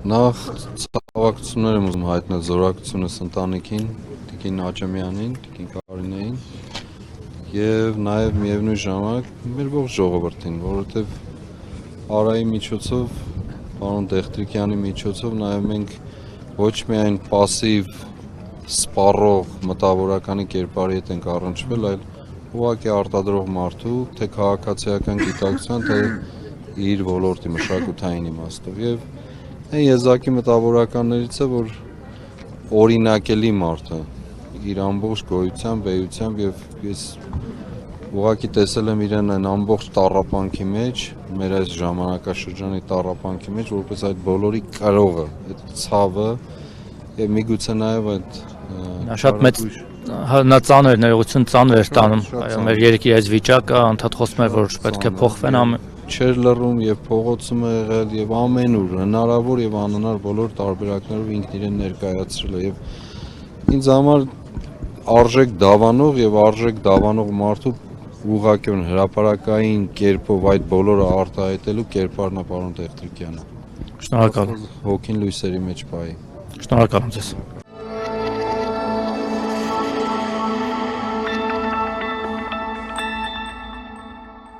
Նախ ցավակցություններ եմ ուզում հայտնել զորակցությունս ընտանիքին, Տիկին Աճեմյանին, Տիկին Կարինեին եւ նաեւ միևնույն ժամանակ մեր ողջ ժողովրդին, որովհետեւ Արայի միջոցով, պարոն Դեղտրիկյանի միջոցով նաեւ մենք ոչ միայն пассив սպառող մտավորականի կերպարի հետ ենք առնչվել, այլ ուղղակի արտադրող մարդու, թե քաղաքացիական գիտակցության, թե իր ոլորտի մշակութային իմաստով եւ այն եզակի մտավորականներից է, որ օրինակելի մարդը իր ամբողջ գոյությամբ, վեհությամբ եւ ես ուղղակի տեսել եմ իրեն այն ամբողջ տառապանքի մեջ, մեր այս ժամանակաշրջանի տառապանքի մեջ, որպես այդ բոլորի կրողը, այդ ցավը եւ միգուցե նաեւ այդ շատ մեծ նա ծանր ներողություն ծանր էր տանում մեր երկրի այս վիճակը անդադ խոսում էր որ պետք է փոխվեն չեր լռում եւ փողոցում է եղել եւ ամենուր հնարավոր եւ անհնար բոլոր տարբերակներով ինքն իրեն ներկայացրել է եւ ինձ համար արժեք դավանող եւ արժեք դավանող մարդու ուղղակիորեն հրապարակային կերպով այդ բոլորը արտահայտելու կերպարն է պարոն Դեղտրիկյանը։ Շնորհակալ։ Հոգին լույսերի մեջ պահի։ Շնորհակալ եմ ձեզ։